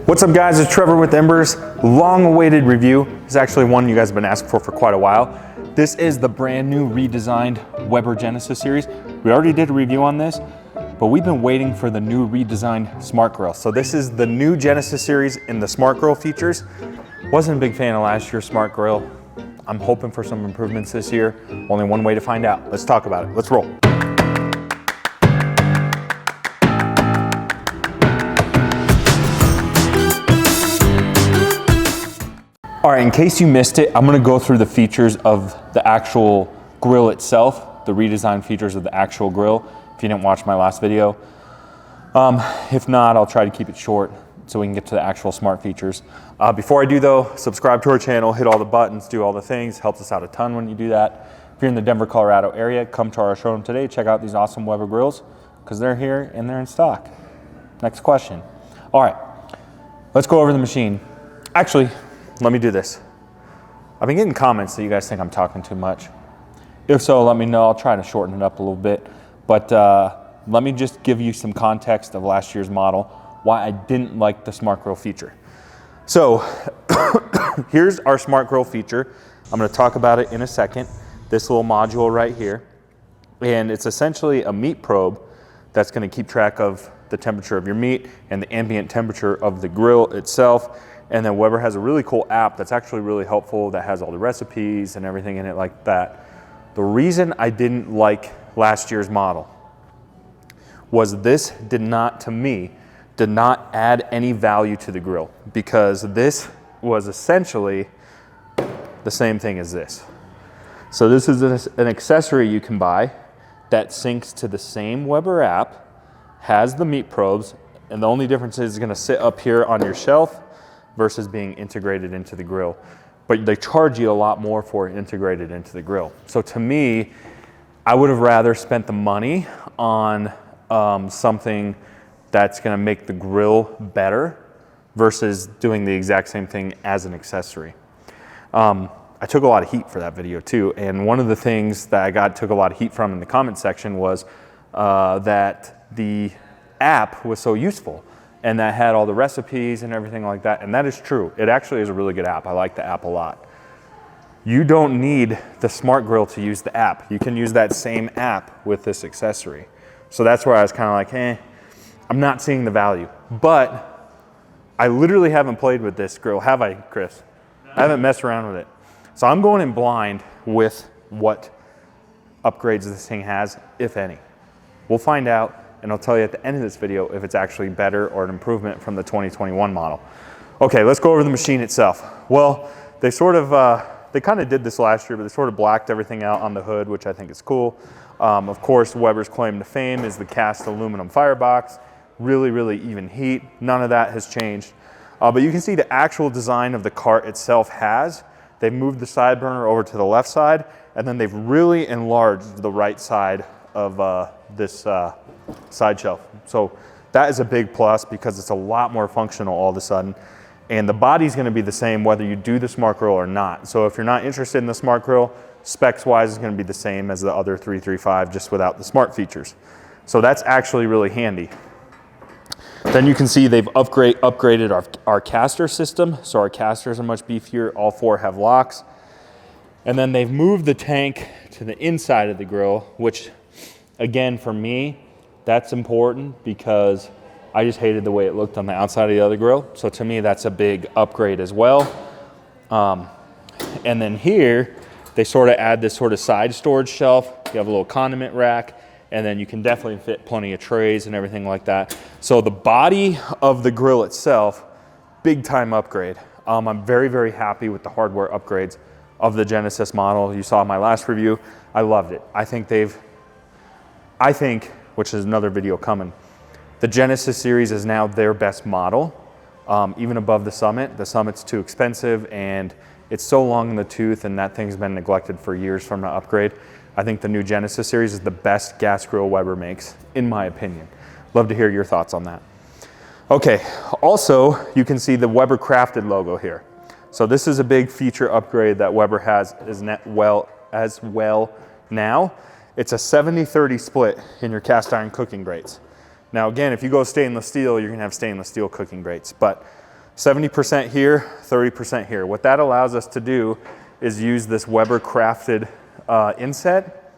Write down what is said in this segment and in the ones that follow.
What's up guys, it's Trevor with Embers. Long awaited review. It's actually one you guys have been asking for quite a while. This is the brand new redesigned Weber Genesis series. We already did a review on this, but we've been waiting for the new redesigned Smart Grill. So this is the new Genesis series in the Smart Grill features. Wasn't a big fan of last year's Smart Grill. I'm hoping for some improvements this year. Only one way to find out. Let's talk about it. Let's roll. All right, in case you missed it, I'm gonna go through the features of the actual grill itself, the redesigned features of the actual grill, if you didn't watch my last video. If not, I'll try to keep it short so we can get to the actual smart features. Before I do though, subscribe to our channel, hit all the buttons, do all the things, helps us out a ton when you do that. If you're in the Denver, Colorado area, come to our showroom today, check out these awesome Weber grills, because they're here and they're in stock. Next question. All right, let's go over the machine. Actually, let me do this. I've been getting comments that you guys think I'm talking too much. If so, let me know. I'll try to shorten it up a little bit. But let me just give you some context of last year's model, why I didn't like the Smart Grill feature. So here's our Smart Grill feature. I'm gonna talk about it in a second. This little module right here. And it's essentially a meat probe that's gonna keep track of the temperature of your meat and the ambient temperature of the grill itself. And then Weber has a really cool app that's actually really helpful that has all the recipes and everything in it like that. The reason I didn't like last year's model was this did not, to me, did not add any value to the grill, because this was essentially the same thing as this. So this is an accessory you can buy that syncs to the same Weber app, has the meat probes, and the only difference is it's gonna sit up here on your shelf versus being integrated into the grill. But they charge you a lot more for it integrated into the grill. So to me, I would have rather spent the money on something that's gonna make the grill better versus doing the exact same thing as an accessory. I took a lot of heat for that video too, and one of the things that I took a lot of heat from in the comment section was that the app was so useful, and that had all the recipes and everything like that, and that is true. It actually is a really good app. I like the app a lot. You don't need the Smart Grill to use the app. You can use that same app with this accessory. So that's where I was kind of like, I'm not seeing the value. But I literally haven't played with this grill, have I, Chris? I haven't messed around with it. So I'm going in blind with what upgrades this thing has, if any. We'll find out. And I'll tell you at the end of this video if it's actually better or an improvement from the 2021 model. Okay, let's go over the machine itself. Well, they kind of did this last year, but they sort of blacked everything out on the hood, which I think is cool. Of course, Weber's claim to fame is the cast aluminum firebox. Really, really even heat. None of that has changed. But you can see the actual design of the cart itself they've moved the side burner over to the left side, and then they've really enlarged the right side of this side shelf. So that is a big plus because it's a lot more functional all of a sudden. And the body's gonna be the same whether you do the Smart Grill or not. So if you're not interested in the Smart Grill, specs wise is gonna be the same as the other 335, just without the smart features. So that's actually really handy. Then you can see they've upgraded our caster system. So our casters are much beefier. All four have locks. And then they've moved the tank to the inside of the grill, which again, for me, that's important because I just hated the way it looked on the outside of the other grill. So to me, that's a big upgrade as well. And then here, they sort of add this sort of side storage shelf. You have a little condiment rack, and then you can definitely fit plenty of trays and everything like that. So the body of the grill itself, big time upgrade. I'm very, very happy with the hardware upgrades of the Genesis model. You saw my last review. I loved it. I think, which is another video coming, the Genesis series is now their best model, even above the Summit. The Summit's too expensive and it's so long in the tooth, and that thing's been neglected for years from an upgrade. I think the new Genesis series is the best gas grill Weber makes, in my opinion. Love to hear your thoughts on that. Okay, also you can see the Weber Crafted logo here. So this is a big feature upgrade that Weber has as well now. It's a 70-30 split in your cast iron cooking grates. Now again, if you go stainless steel, you're gonna have stainless steel cooking grates, but 70% here, 30% here. What that allows us to do is use this Weber crafted inset,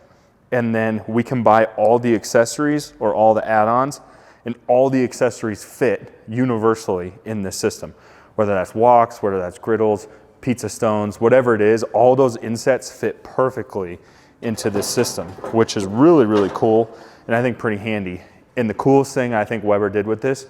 and then we can buy all the accessories or all the add-ons, and all the accessories fit universally in this system. Whether that's woks, whether that's griddles, pizza stones, whatever it is, all those insets fit perfectly into this system, which is really, really cool, and I think pretty handy. And the coolest thing I think Weber did with this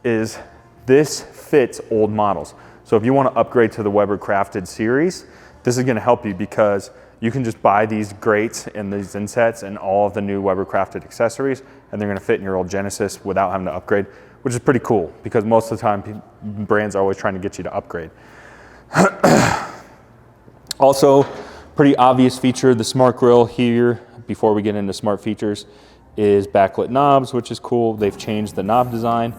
is this fits old models. So if you want to upgrade to the Weber crafted series, this is going to help you, because you can just buy these grates and these insets and all of the new Weber crafted accessories, and they're going to fit in your old Genesis without having to upgrade, which is pretty cool, because most of the time brands are always trying to get you to upgrade. Also, pretty obvious feature, the smart grill here, before we get into smart features, is backlit knobs, which is cool. They've changed the knob design.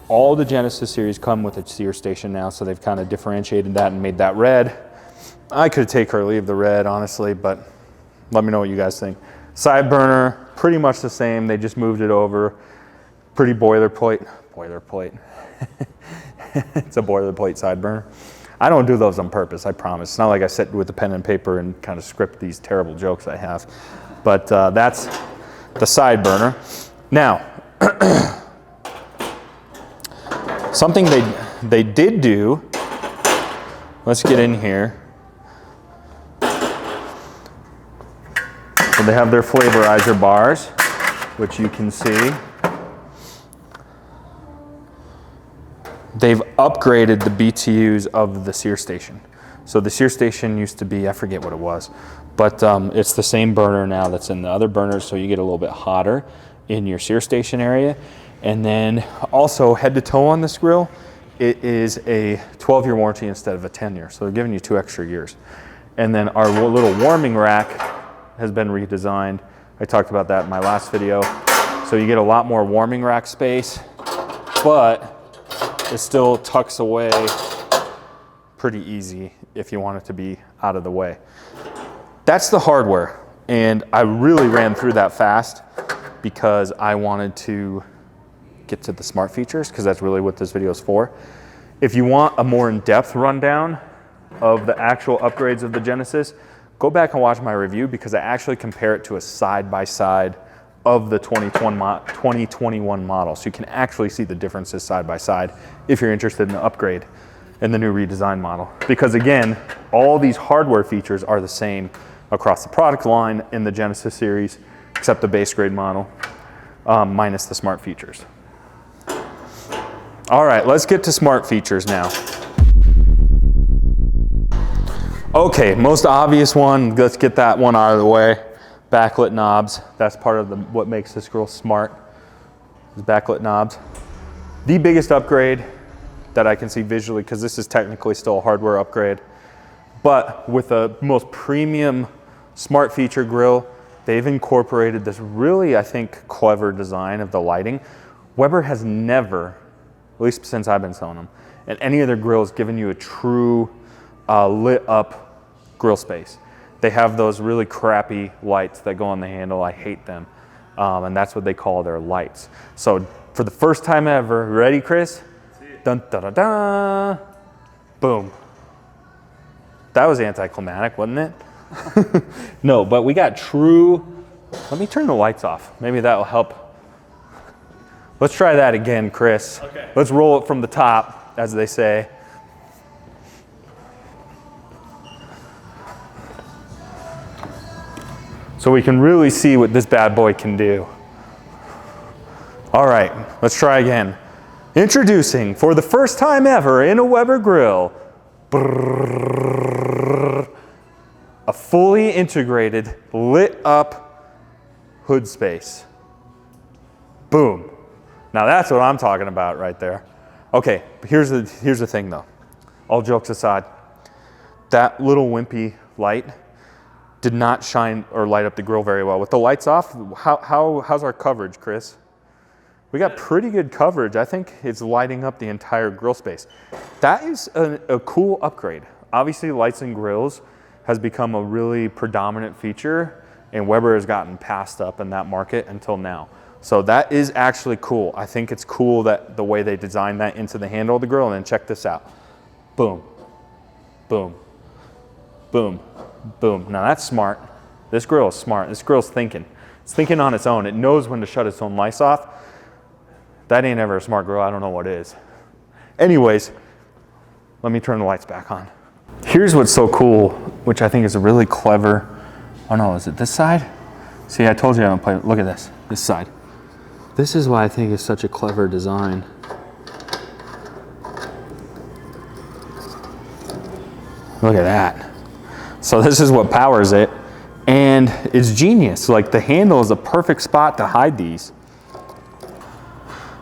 All the Genesis series come with a sear station now, so they've kind of differentiated that and made that red. I could take or leave the red, honestly, but let me know what you guys think. Side burner, pretty much the same. They just moved it over. Pretty boilerplate. It's a boilerplate side burner. I don't do those on purpose, I promise. It's not like I sit with a pen and paper and kind of script these terrible jokes I have. But that's the side burner. Now, something they did do, let's get in here. So they have their flavorizer bars, which you can see. They've upgraded the BTUs of the sear station. So the sear station used to be, I forget what it was, but it's the same burner now that's in the other burners, so you get a little bit hotter in your sear station area. And then also head to toe on this grill, it is a 12-year warranty instead of a 10-year. So they're giving you 2 extra years. And then our little warming rack has been redesigned. I talked about that in my last video. So you get a lot more warming rack space, but it still tucks away pretty easy if you want it to be out of the way. That's the hardware. And I really ran through that fast because I wanted to get to the smart features, because that's really what this video is for. If you want a more in-depth rundown of the actual upgrades of the Genesis, go back and watch my review, because I actually compare it to a side-by-side of the 2021 model. So you can actually see the differences side by side if you're interested in the upgrade in the new redesigned model. Because again, all these hardware features are the same across the product line in the Genesis series, except the base grade model, minus the smart features. All right, let's get to smart features now. Okay, most obvious one, let's get that one out of the way. Backlit knobs, that's part of what makes this grill smart, is backlit knobs. The biggest upgrade that I can see visually, because this is technically still a hardware upgrade, but with a most premium smart feature grill, they've incorporated this really, I think, clever design of the lighting. Weber has never, at least since I've been selling them, and any of their grills given you a true lit up grill space. They have those really crappy lights that go on the handle. I hate them. And that's what they call their lights. So for the first time ever, ready, Chris? Dun, da, da, da. Boom. That was anticlimactic, wasn't it? No, but we got true. Let me turn the lights off. Maybe that will help. Let's try that again, Chris. Okay. Let's roll it from the top, as they say. So we can really see what this bad boy can do. All right, let's try again. Introducing, for the first time ever in a Weber grill, a fully integrated, lit up hood space. Boom. Now that's what I'm talking about right there. Okay, but here's the thing though. All jokes aside, that little wimpy light did not shine or light up the grill very well. With the lights off, how's our coverage, Chris? We got pretty good coverage. I think it's lighting up the entire grill space. That is a cool upgrade. Obviously, lights in grills has become a really predominant feature, and Weber has gotten passed up in that market until now. So that is actually cool. I think it's cool that the way they designed that into the handle of the grill. And then check this out. Boom, boom, boom, boom. Now that's smart. This grill is smart. This grill's thinking. It's thinking on its own. It knows when to shut its own lights off. That ain't ever a smart grill. I don't know what is. Anyways, let me turn the lights back on. Here's what's so cool, which I think is a really clever, oh no, is it this side? See, I told you I don't play, look at this side. This is why I think it's such a clever design. Look at that. So this is what powers it, and it's genius. Like, the handle is a perfect spot to hide these.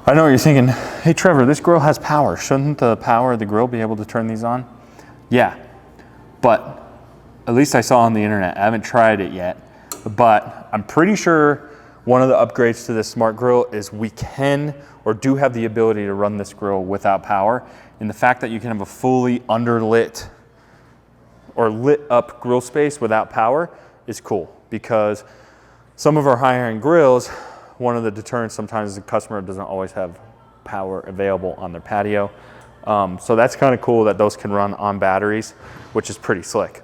I know what you're thinking, hey Trevor, this grill has power. Shouldn't the power of the grill be able to turn these on? Yeah, but at least I saw on the internet. I haven't tried it yet, but I'm pretty sure one of the upgrades to this smart grill is we can or do have the ability to run this grill without power. And the fact that you can have a fully underlit or lit up grill space without power is cool, because some of our higher end grills, one of the deterrents sometimes is the customer doesn't always have power available on their patio. So that's kind of cool that those can run on batteries, which is pretty slick.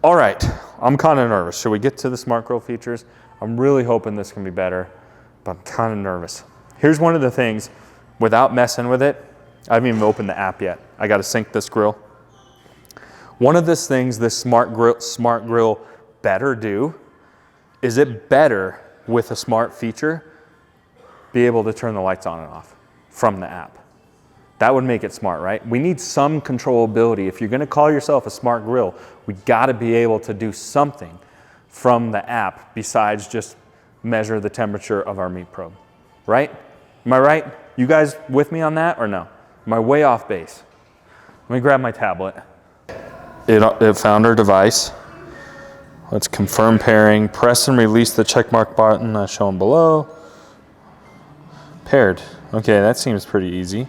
All right, I'm kind of nervous. Should we get to the smart grill features? I'm really hoping this can be better, but I'm kind of nervous. Here's one of the things, without messing with it, I haven't even opened the app yet. I got to sync this grill. One of the things this smart grill better do is it better, with a smart feature, be able to turn the lights on and off from the app. That would make it smart, right? We need some controllability. If you're gonna call yourself a smart grill, we gotta be able to do something from the app besides just measure the temperature of our meat probe, right? Am I right? You guys with me on that or no? Am I way off base? Let me grab my tablet. It found our device. Let's confirm pairing. Press and release the checkmark button as shown below. Paired. Okay, that seems pretty easy.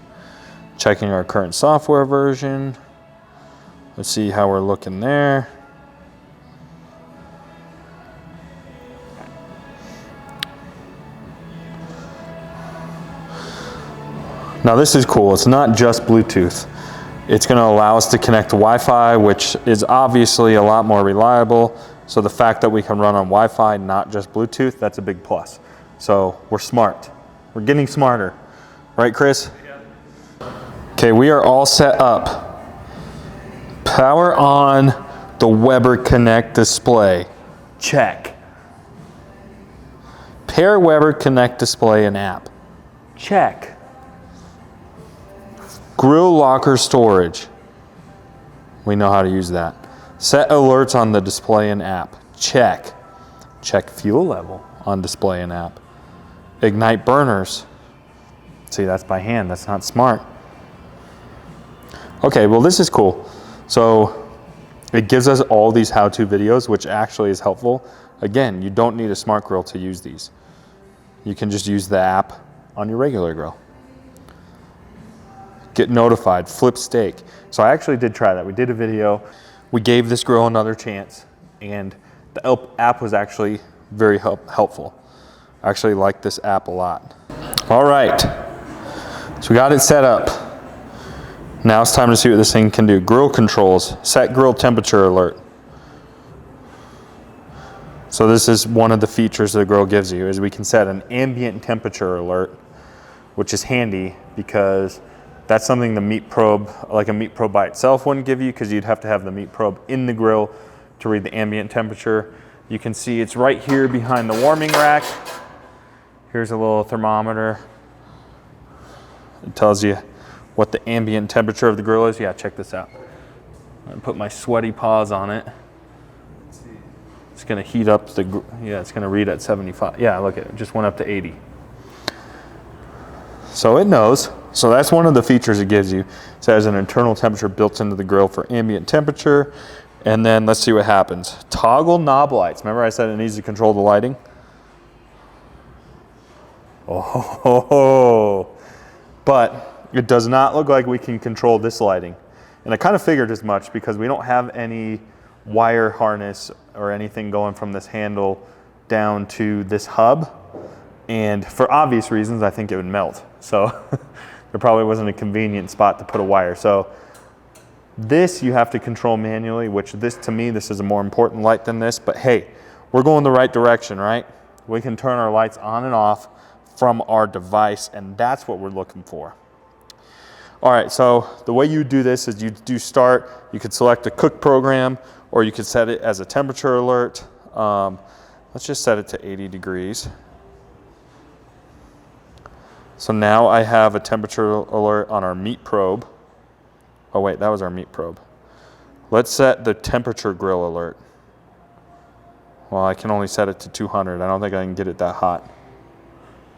Checking our current software version. Let's see how we're looking there. Now this is cool. It's not just Bluetooth. It's going to allow us to connect to Wi-Fi, which is obviously a lot more reliable. So the fact that we can run on Wi-Fi, not just Bluetooth, that's a big plus. So we're smart. We're getting smarter. Right, Chris? Okay, we are all set up. Power on the Weber Connect display. Check. Pair Weber Connect display and app. Check. Grill locker storage. We know how to use that. Set alerts on the display and app. Check. Check fuel level on display and app. Ignite burners. See, that's by hand. That's not smart. Okay, well, this is cool. So it gives us all these how-to videos, which actually is helpful. Again, you don't need a smart grill to use these. You can just use the app on your regular grill. Get notified, flip steak. So I actually did try that. We did a video. We gave this grill another chance, and the app was actually very helpful. I actually like this app a lot. All right, so we got it set up. Now it's time to see what this thing can do. Grill controls, set grill temperature alert. So this is one of the features the grill gives you, is we can set an ambient temperature alert, which is handy because that's something the meat probe, like a meat probe by itself, wouldn't give you, because you'd have to have the meat probe in the grill to read the ambient temperature. You can see it's right here behind the warming rack. Here's a little thermometer. It tells you what the ambient temperature of the grill is. Yeah, check this out. I'm gonna put my sweaty paws on it. It's gonna heat up the, yeah, it's gonna read at 75. Yeah, look, it just went up to 80. So it knows. So that's one of the features it gives you. It has an internal temperature built into the grill for ambient temperature. And then let's see what happens. Toggle knob lights. Remember I said it needs to control the lighting? Oh, but it does not look like we can control this lighting. And I kind of figured as much, because we don't have any wire harness or anything going from this handle down to this hub. And for obvious reasons, I think it would melt. So there probably wasn't a convenient spot to put a wire. So this you have to control manually, which this, to me, this is a more important light than this, but hey, we're going the right direction, right? We can turn our lights on and off from our device, and that's what we're looking for. All right, so the way you do this is you do start, you could select a cook program, or you could set it as a temperature alert. Let's just set it to 80 degrees. So now I have a temperature alert on our meat probe. Oh wait, that was our meat probe. Let's set the temperature grill alert. Well, I can only set it to 200. I don't think I can get it that hot.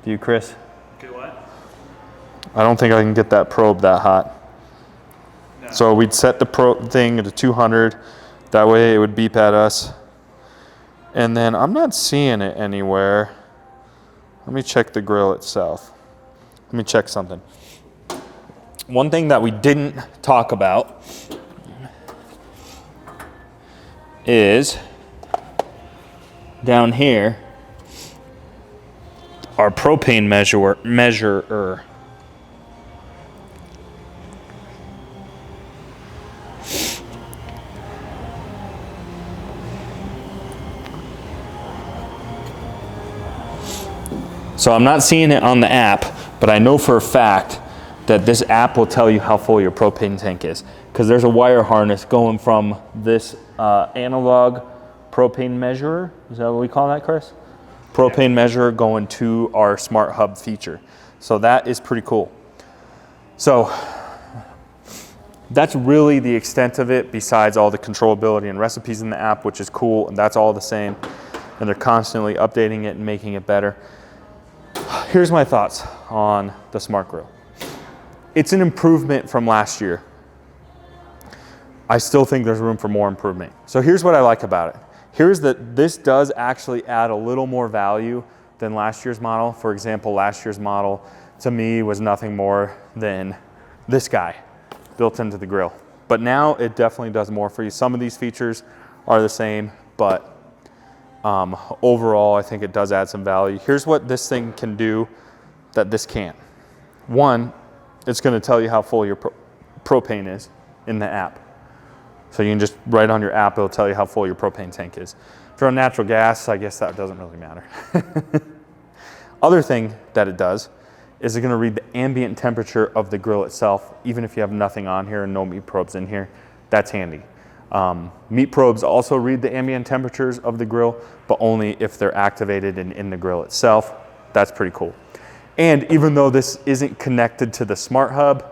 Do you, Chris? Do what? I don't think I can get that probe that hot. No. So we'd set the probe thing to 200. That way it would beep at us. And then I'm not seeing it anywhere. Let me check the grill itself. Let me check something. One thing that we didn't talk about is down here, our propane measurer. So I'm not seeing it on the app, but I know for a fact that this app will tell you how full your propane tank is, because there's a wire harness going from this analog propane measurer. Is that what we call that, Chris? Propane measurer going to our smart hub feature. So that is pretty cool. So that's really the extent of it, besides all the controllability and recipes in the app, which is cool, and that's all the same. And they're constantly updating it and making it better. Here's my thoughts on the smart grill. It's an improvement from last year. I still think there's room for more improvement. So here's what I like about it. Here's that this does actually add a little more value than last year's model. For example, last year's model to me was nothing more than this guy built into the grill. But now it definitely does more for you. Some of these features are the same, but overall I think it does add some value. Here's what this thing can do that this can't. One, it's going to tell you how full your propane is in the app. So you can just write on your app, it'll tell you how full your propane tank is. If you're on natural gas, I guess that doesn't really matter. Other thing that it does is it's going to read the ambient temperature of the grill itself, even if you have nothing on here and no meat probes in here. That's handy. Meat probes also read the ambient temperatures of the grill, but only if they're activated and in the grill itself. That's pretty cool. And even though this isn't connected to the smart hub,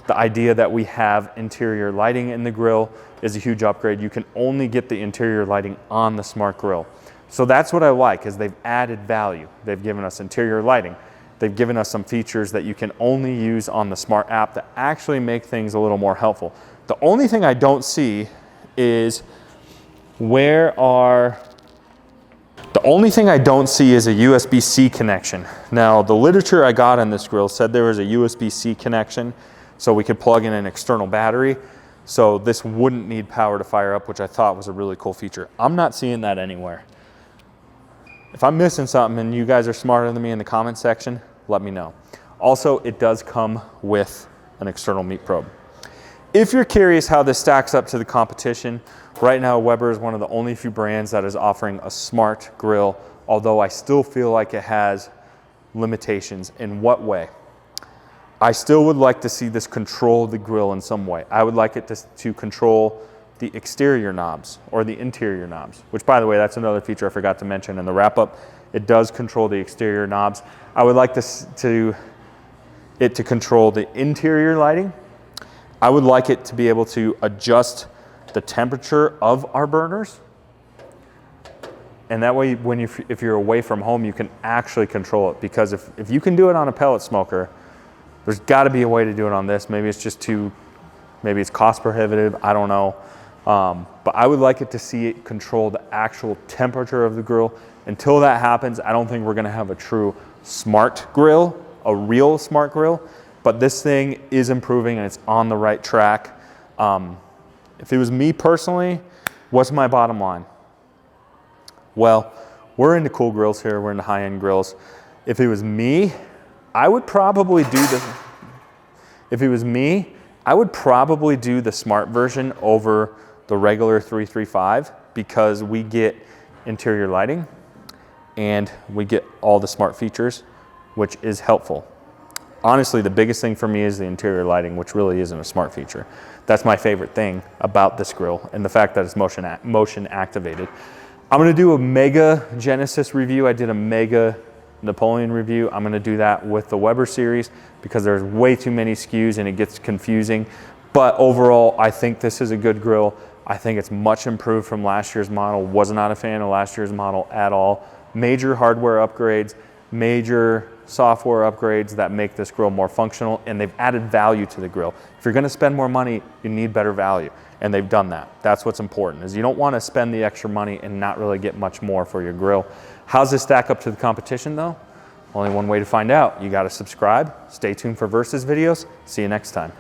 the idea that we have interior lighting in the grill is a huge upgrade. You can only get the interior lighting on the smart grill. So that's what I like, is they've added value. They've given us interior lighting. They've given us some features that you can only use on the smart app that actually make things a little more helpful. The only thing I don't see is the only thing I don't see is a USB-C connection. Now, the literature I got on this grill said there was a USB-C connection, so we could plug in an external battery. So this wouldn't need power to fire up, which I thought was a really cool feature. I'm not seeing that anywhere. If I'm missing something and you guys are smarter than me in the comment section, let me know. Also, it does come with an external meat probe. If you're curious how this stacks up to the competition, right now Weber is one of the only few brands that is offering a smart grill, although I still feel like it has limitations. In what way? I still would like to see this control the grill in some way. I would like it to control the exterior knobs or the interior knobs, which, by the way, that's another feature I forgot to mention in the wrap up. It does control the exterior knobs. I would like it to control the interior lighting. I would like it to be able to adjust the temperature of our burners. And that way, if you're away from home, you can actually control it. Because if you can do it on a pellet smoker, there's got to be a way to do it on this. Maybe it's just maybe it's cost prohibitive. I don't know. But I would like it to see it control the actual temperature of the grill. Until that happens, I don't think we're going to have a true smart grill, a real smart grill. But this thing is improving and it's on the right track. If it was me personally, what's my bottom line? Well, we're into cool grills here. We're into high-end grills. If it was me, I would probably do the, if it was me, I would probably do the smart version over the regular 335 because we get interior lighting and we get all the smart features, which is helpful. Honestly, the biggest thing for me is the interior lighting, which really isn't a smart feature. That's my favorite thing about this grill and the fact that it's motion activated. I'm gonna do a Mega Genesis review. I did a Mega Napoleon review. I'm gonna do that with the Weber series because there's way too many SKUs and it gets confusing. But overall, I think this is a good grill. I think it's much improved from last year's model. Was not a fan of last year's model at all. Major hardware upgrades, major software upgrades that make this grill more functional, and they've added value to the grill. If you're gonna spend more money, you need better value, and they've done that. That's what's important, is you don't wanna spend the extra money and not really get much more for your grill. How's this stack up to the competition though? Only one way to find out. You gotta subscribe, stay tuned for Versus videos. See you next time.